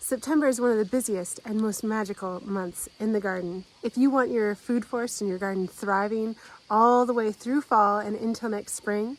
September is one of the busiest and most magical months in the garden. If you want your food forest and your garden thriving all the way through fall and until next spring,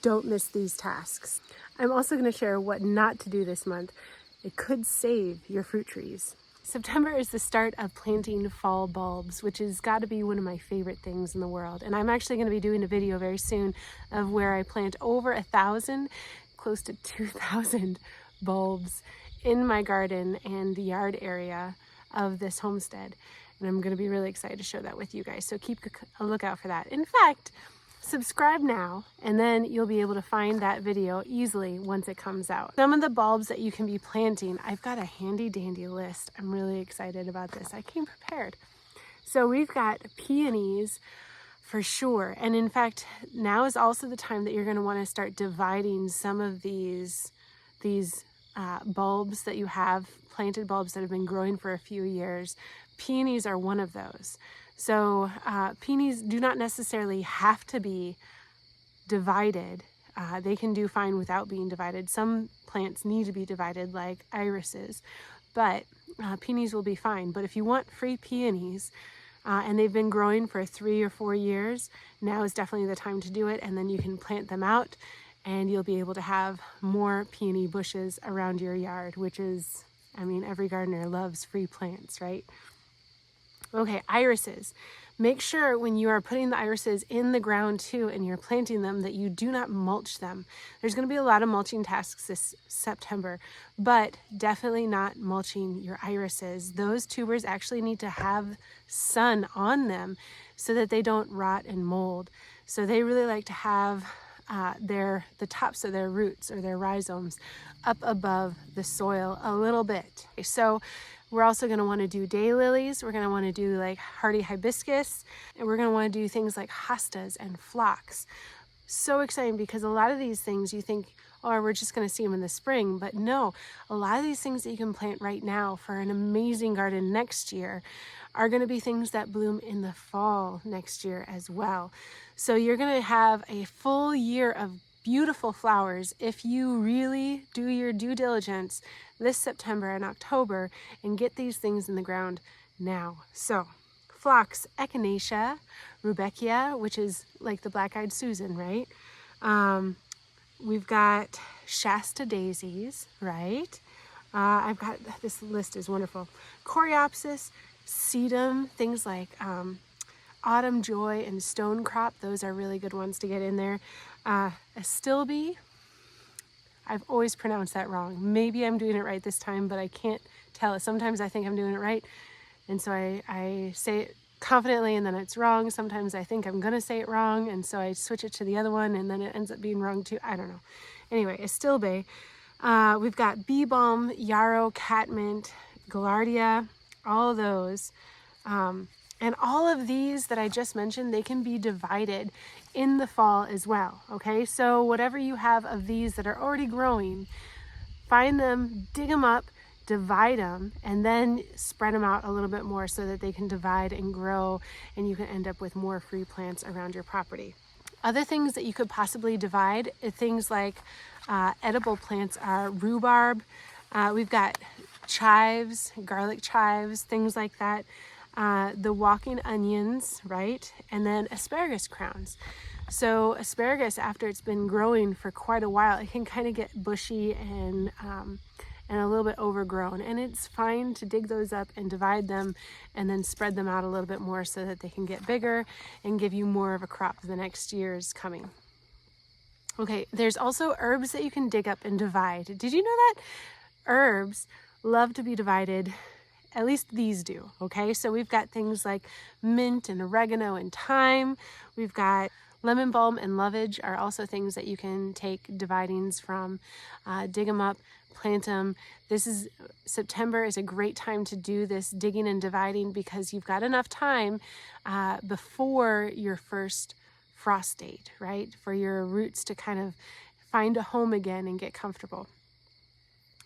don't miss these tasks. I'm also going to share what not to do this month. It could save your fruit trees. September is the start of planting fall bulbs, which has got to be one of my favorite things in the world. And I'm actually going to be doing a video very soon of where I plant over 1,000, close to 2,000 bulbs in my garden and the yard area of this homestead. And I'm going to be really excited to show that with you guys. So keep a lookout for that. In fact, subscribe now, and then you'll be able to find that video easily once it comes out. Some of the bulbs that you can be planting, I've got a handy dandy list. I'm really excited about this. I came prepared. So we've got peonies for sure. And in fact, now is also the time that you're going to want to start dividing some of these bulbs that you have, planted bulbs that have been growing for a few years. Peonies are one of those. So peonies do not necessarily have to be divided. They can do fine without being divided. Some plants need to be divided, like irises, but peonies will be fine. But if you want free peonies and they've been growing for 3 or 4 years, now is definitely the time to do it. And then you can plant them out and you'll be able to have more peony bushes around your yard, which is, I mean, every gardener loves free plants, right? Okay, irises. Make sure when you are putting the irises in the ground too and you're planting them that you do not mulch them. There's going to be a lot of mulching tasks this September, but definitely not mulching your irises. Those tubers actually need to have sun on them so that they don't rot and mold. So they really like to have the tops of their roots or their rhizomes up above the soil a little bit. So we're also going to want to do daylilies. We're going to want to do like hardy hibiscus, and we're going to want to do things like hostas and phlox. So exciting, because a lot of these things you think, oh, we're just going to see them in the spring, but no, a lot of these things that you can plant right now for an amazing garden next year are going to be things that bloom in the fall next year as well. So you're going to have a full year of beautiful flowers if you really do your due diligence this September and October and get these things in the ground now. So phlox, echinacea, rudbeckia, which is like the black-eyed Susan, right? We've got Shasta daisies, right? I've got, this list is wonderful. Coreopsis, sedum, things like autumn joy and stonecrop. Those are really good ones to get in there. Astilbe, I've always pronounced that wrong. Maybe I'm doing it right this time, but I can't tell. Sometimes I think I'm doing it right, and so I say it confidently and then it's wrong. Sometimes I think I'm gonna say it wrong, and so I switch it to the other one and then it ends up being wrong too. I don't know. Anyway, Astilbe. We've got bee balm, yarrow, catmint, gaillardia, all of those. And all of these that I just mentioned, they can be divided in the fall as well, okay? So whatever you have of these that are already growing, find them, dig them up, divide them, and then spread them out a little bit more so that they can divide and grow, and you can end up with more free plants around your property. Other things that you could possibly divide, things like edible plants, are rhubarb. We've got chives, garlic chives, things like that. The walking onions, right? And then asparagus crowns. So asparagus, after it's been growing for quite a while, it can kind of get bushy and a little bit overgrown. And it's fine to dig those up and divide them and then spread them out a little bit more so that they can get bigger and give you more of a crop the next year's coming. Okay, there's also herbs that you can dig up and divide. Did you know that herbs love to be divided? At least these do, okay? So we've got things like mint and oregano and thyme. We've got lemon balm and lovage are also things that you can take dividings from. Dig them up, plant them. September is a great time to do this digging and dividing because you've got enough time before your first frost date, right? For your roots to kind of find a home again and get comfortable.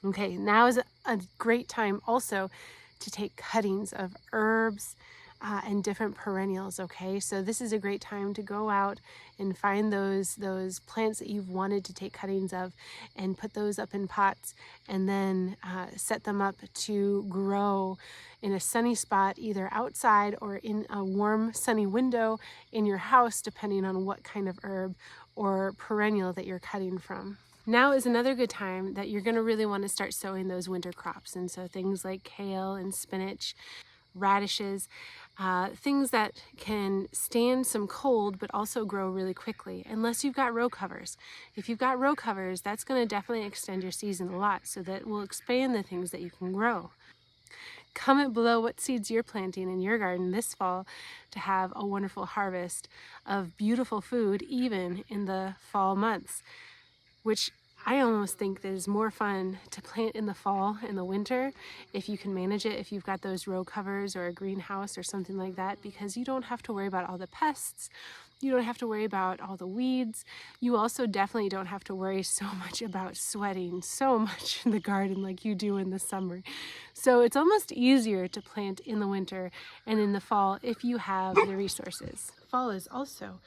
Okay, now is a great time also to take cuttings of herbs, and different perennials, okay? So this is a great time to go out and find those plants that you've wanted to take cuttings of and put those up in pots, and then set them up to grow in a sunny spot, either outside or in a warm sunny window in your house, depending on what kind of herb or perennial that you're cutting from. Now is another good time that you're going to really want to start sowing those winter crops. And so things like kale and spinach, radishes, things that can stand some cold but also grow really quickly, unless you've got row covers. If you've got row covers, that's going to definitely extend your season a lot, so that will expand the things that you can grow. Comment below what seeds you're planting in your garden this fall to have a wonderful harvest of beautiful food, even in the fall months, which I almost think that is more fun to plant in the fall and the winter if you can manage it, if you've got those row covers or a greenhouse or something like that, because you don't have to worry about all the pests. You don't have to worry about all the weeds. You also definitely don't have to worry so much about sweating so much in the garden like you do in the summer. So it's almost easier to plant in the winter and in the fall if you have the resources. Fall is also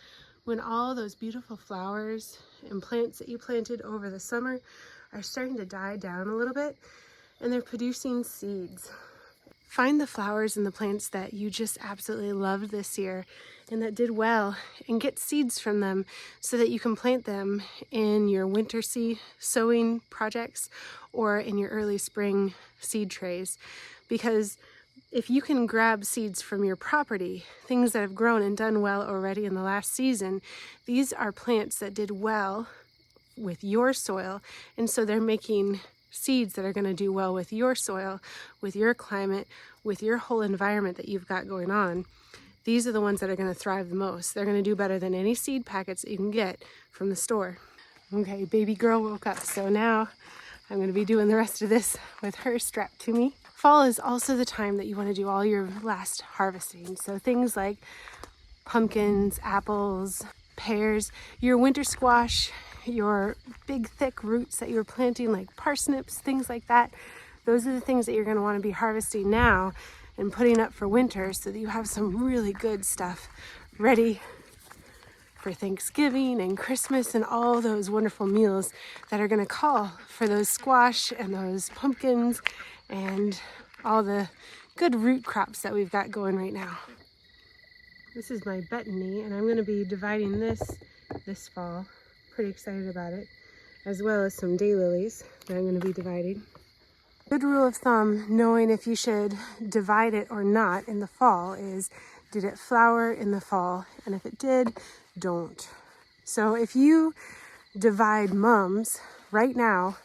when all those beautiful flowers and plants that you planted over the summer are starting to die down a little bit, and they're producing seeds. Find the flowers and the plants that you just absolutely loved this year and that did well, and get seeds from them so that you can plant them in your winter seed sowing projects or in your early spring seed trays. Because if you can grab seeds from your property, things that have grown and done well already in the last season, these are plants that did well with your soil, and so they're making seeds that are going to do well with your soil, with your climate, with your whole environment that you've got going on. These are the ones that are going to thrive the most. They're going to do better than any seed packets that you can get from the store. Okay, baby girl woke up, so now I'm going to be doing the rest of this with her strapped to me. Fall is also the time that you want to do all your last harvesting. So things like pumpkins, apples, pears, your winter squash, your big thick roots that you're planting like parsnips, things like that. Those are the things that you're going to want to be harvesting now and putting up for winter, so that you have some really good stuff ready for Thanksgiving and Christmas and all those wonderful meals that are going to call for those squash and those pumpkins and all the good root crops that we've got going right now. This is my betony, and I'm going to be dividing this fall. Pretty excited about it, as well as some daylilies that I'm going to be dividing. Good rule of thumb, knowing if you should divide it or not in the fall, is did it flower in the fall? And if it did, don't. So if you divide mums right now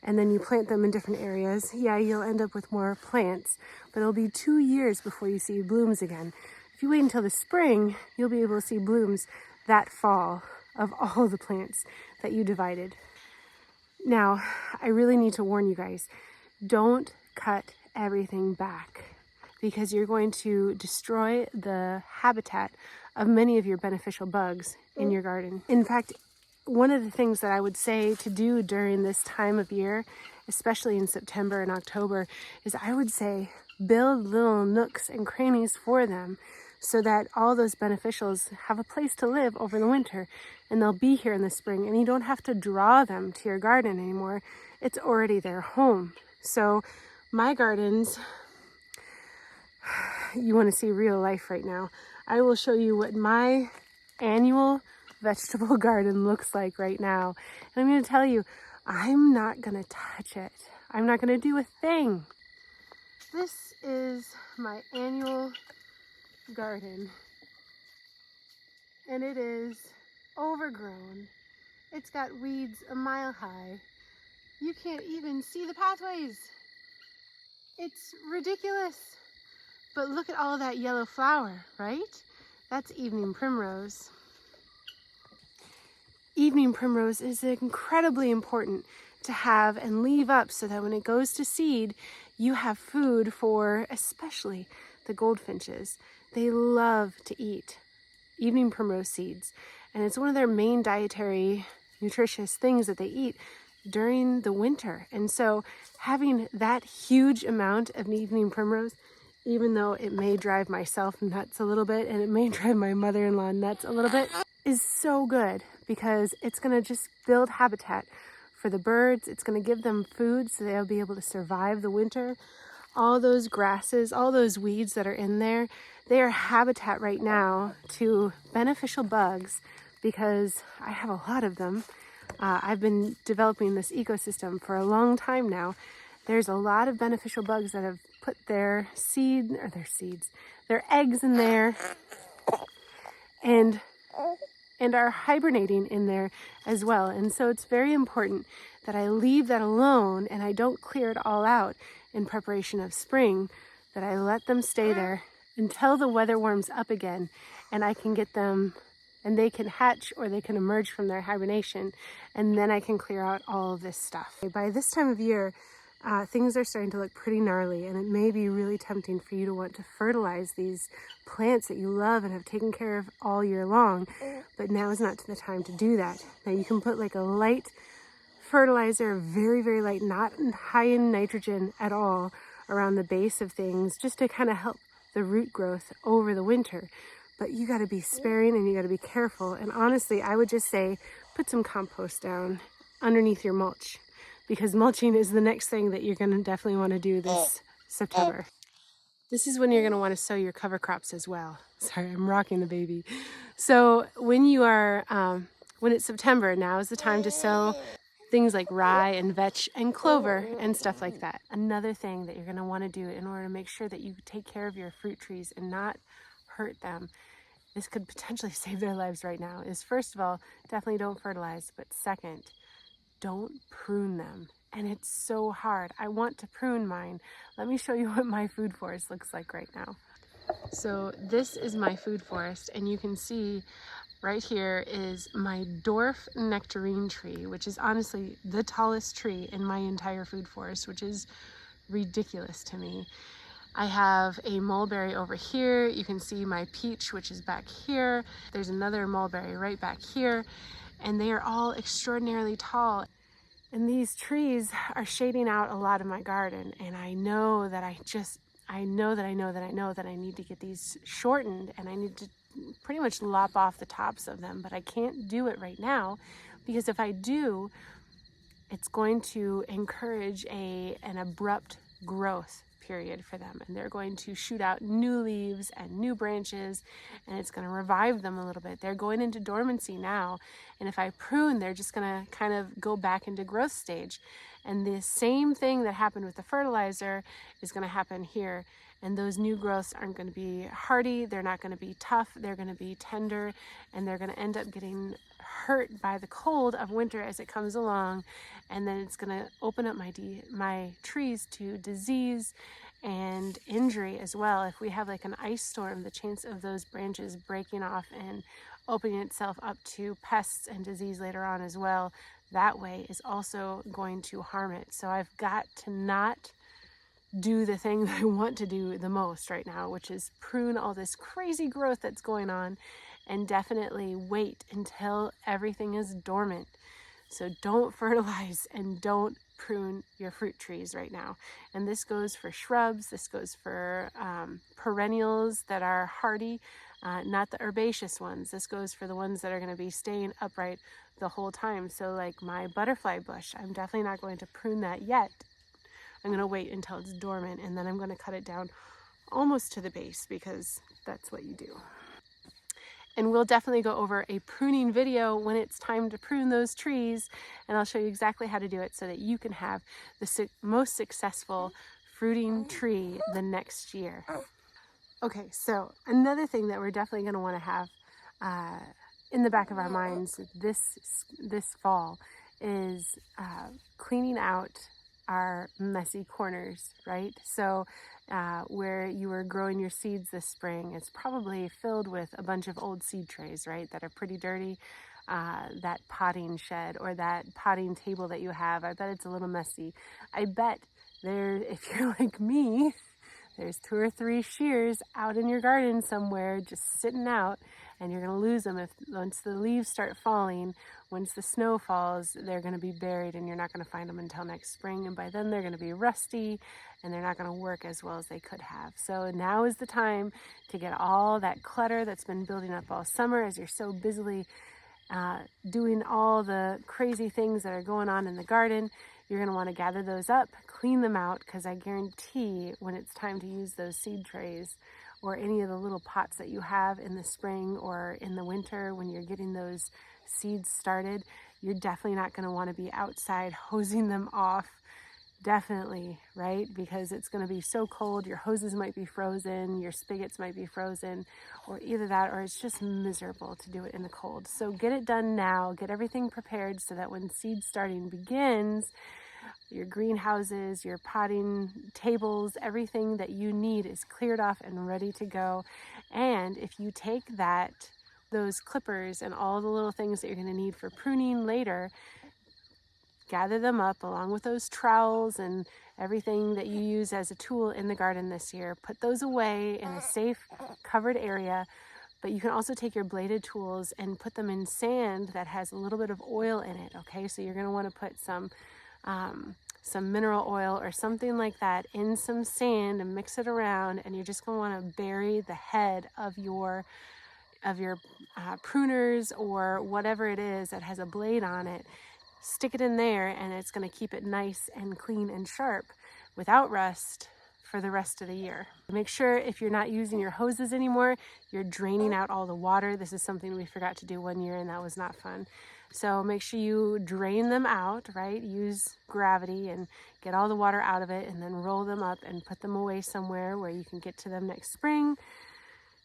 and then you plant them in different areas, yeah, you'll end up with more plants, but it'll be 2 years before you see blooms again. If you wait until the spring, you'll be able to see blooms that fall of all the plants that you divided. Now, I really need to warn you guys, don't cut everything back, because you're going to destroy the habitat of many of your beneficial bugs in your garden. In fact, one of the things that I would say to do during this time of year, especially in September and October, is I would say build little nooks and crannies for them so that all those beneficials have a place to live over the winter, and they'll be here in the spring, and you don't have to draw them to your garden anymore. It's already their home. So my gardens, you want to see real life right now, I will show you what my annual vegetable garden looks like right now. And I'm going to tell you, I'm not going to touch it. I'm not going to do a thing. This is my annual garden, and it is overgrown. It's got weeds a mile high. You can't even see the pathways. It's ridiculous. But look at all that yellow flower, right? That's evening primrose. Evening primrose is incredibly important to have and leave up so that when it goes to seed, you have food for especially the goldfinches. They love to eat evening primrose seeds, and it's one of their main dietary nutritious things that they eat during the winter. And so having that huge amount of evening primrose even though it may drive myself nuts a little bit and it may drive my mother-in-law nuts a little bit, is so good because it's going to just build habitat for the birds. It's going to give them food so they'll be able to survive the winter. All those grasses, all those weeds that are in there, they are habitat right now to beneficial bugs because I have a lot of them. I've been developing this ecosystem for a long time now. There's a lot of beneficial bugs that have put their eggs in there and are hibernating in there as well. And so it's very important that I leave that alone and I don't clear it all out in preparation of spring, that I let them stay there until the weather warms up again and I can get them and they can hatch or they can emerge from their hibernation, and then I can clear out all of this stuff. By this time of year, things are starting to look pretty gnarly, and it may be really tempting for you to want to fertilize these plants that you love and have taken care of all year long, but now is not the time to do that. Now you can put like a light fertilizer, very, very light, not high in nitrogen at all, around the base of things, just to kind of help the root growth over the winter. But you got to be sparing and you got to be careful. And honestly, I would just say put some compost down underneath your mulch, because mulching is the next thing that you're going to definitely want to do this September. This is when you're going to want to sow your cover crops as well. Sorry, I'm rocking the baby. So when you are, when it's September, now is the time to sow things like rye and vetch and clover and stuff like that. Another thing that you're going to want to do in order to make sure that you take care of your fruit trees and not hurt them, this could potentially save their lives right now, is first of all, definitely don't fertilize, but second, don't prune them. And it's so hard. I want to prune mine. Let me show you what my food forest looks like right now. So this is my food forest, and you can see right here is my dwarf nectarine tree, which is honestly the tallest tree in my entire food forest, which is ridiculous to me. I have a mulberry over here. You can see my peach, which is back here. There's another mulberry right back here, and they are all extraordinarily tall. And these trees are shading out a lot of my garden, and I know that I need to get these shortened, and I need to pretty much lop off the tops of them, but I can't do it right now because if I do, it's going to encourage an abrupt growth period for them, and they're going to shoot out new leaves and new branches, and it's going to revive them a little bit. They're going into dormancy now, and if I prune, they're just going to kind of go back into growth stage. And the same thing that happened with the fertilizer is going to happen here. And those new growths aren't going to be hardy, they're not going to be tough, they're going to be tender, and they're going to end up getting hurt by the cold of winter as it comes along. And then it's going to open up my trees to disease and injury as well. If we have like an ice storm, the chance of those branches breaking off and opening itself up to pests and disease later on as well, that way is also going to harm it. So I've got to not do the thing that I want to do the most right now, which is prune all this crazy growth that's going on, and definitely wait until everything is dormant. So don't fertilize and don't prune your fruit trees right now. And this goes for shrubs, this goes for perennials that are hardy, not the herbaceous ones. This goes for the ones that are going to be staying upright the whole time. So like my butterfly bush, I'm definitely not going to prune that yet. I'm going to wait until it's dormant, and then I'm going to cut it down almost to the base, because that's what you do. And we'll definitely go over a pruning video when it's time to prune those trees, and I'll show you exactly how to do it so that you can have the most successful fruiting tree the next year. Okay, so another thing that we're definitely going to want to have in the back of our minds this fall is cleaning out our messy corners, right? So where you were growing your seeds this spring, it's probably filled with a bunch of old seed trays, right, that are pretty dirty. That potting shed or that potting table that you have, I bet it's a little messy. I bet if you're like me, there's 2 or 3 shears out in your garden somewhere just sitting out, and you're going to lose them once the leaves start falling. Once the snow falls, they're going to be buried and you're not going to find them until next spring, and by then they're going to be rusty and they're not going to work as well as they could have. So now is the time to get all that clutter that's been building up all summer as you're so busily doing all the crazy things that are going on in the garden. You're going to want to gather those up, clean them out, because I guarantee when it's time to use those seed trays or any of the little pots that you have in the spring or in the winter when you're getting those seeds started, you're definitely not going to want to be outside hosing them off. Definitely, right? Because it's going to be so cold, your hoses might be frozen, your spigots might be frozen, or either that or it's just miserable to do it in the cold. So get it done now, get everything prepared so that when seed starting begins, your greenhouses, your potting tables, everything that you need is cleared off and ready to go. And if you take those clippers and all the little things that you're going to need for pruning later, gather them up along with those trowels and everything that you use as a tool in the garden this year. Put those away in a safe, covered area. But you can also take your bladed tools and put them in sand that has a little bit of oil in it, okay? So you're going to want to put some mineral oil or something like that in some sand and mix it around, and you're just going to want to bury the head of your pruners or whatever it is that has a blade on it. Stick it in there, and it's going to keep it nice and clean and sharp without rust for the rest of the year. Make sure if you're not using your hoses anymore, you're draining out all the water. This is something we forgot to do one year, and that was not fun. So make sure you drain them out, right? Use gravity and get all the water out of it, and then roll them up and put them away somewhere where you can get to them next spring.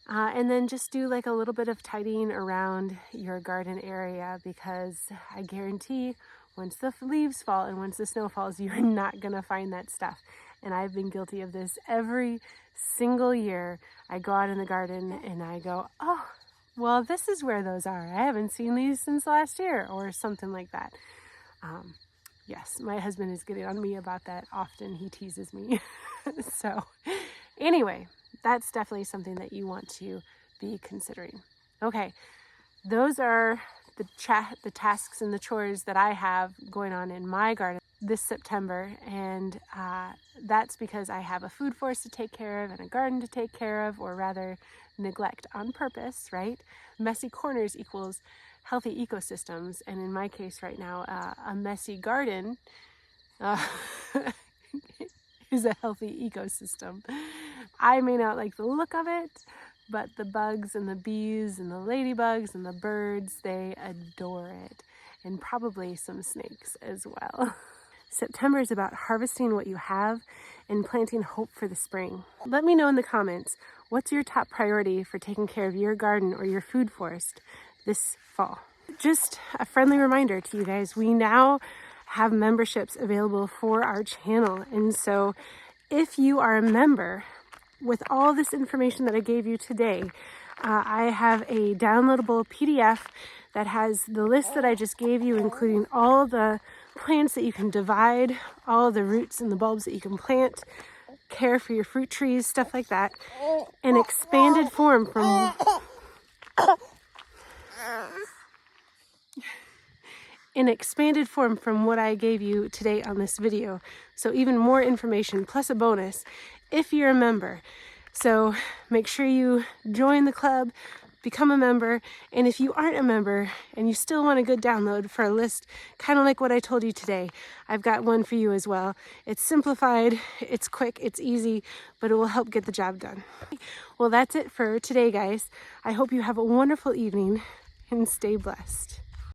And then just do like a little bit of tidying around your garden area, because I guarantee once the leaves fall and once the snow falls, you're not going to find that stuff. And I've been guilty of this every single year. I go out in the garden and I go, oh, well, this is where those are. I haven't seen these since last year, or something like that. Yes, my husband is getting on me about that often. He teases me. So anyway, that's definitely something that you want to be considering. Okay, those are the tasks and the chores that I have going on in my garden this September, and that's because I have a food forest to take care of and a garden to take care of, or rather neglect on purpose, right? Messy corners equals healthy ecosystems, and in my case right now, a messy garden is a healthy ecosystem. I may not like the look of it, but the bugs and the bees and the ladybugs and the birds, they adore it. And probably some snakes as well. September is about harvesting what you have and planting hope for the spring. Let me know in the comments, what's your top priority for taking care of your garden or your food forest this fall? Just a friendly reminder to you guys, we now have memberships available for our channel. And so if you are a member, with all this information that I gave you today, I have a downloadable PDF that has the list that I just gave you, including all the plants that you can divide, all the roots and the bulbs that you can plant, care for your fruit trees, stuff like that, in expanded form from what I gave you today on this video. So even more information plus a bonus if you're a member. So make sure you join the club, become a member, and if you aren't a member and you still want a good download for a list, kind of like what I told you today, I've got one for you as well. It's simplified, it's quick, it's easy, but it will help get the job done. Well, that's it for today, guys. I hope you have a wonderful evening and stay blessed.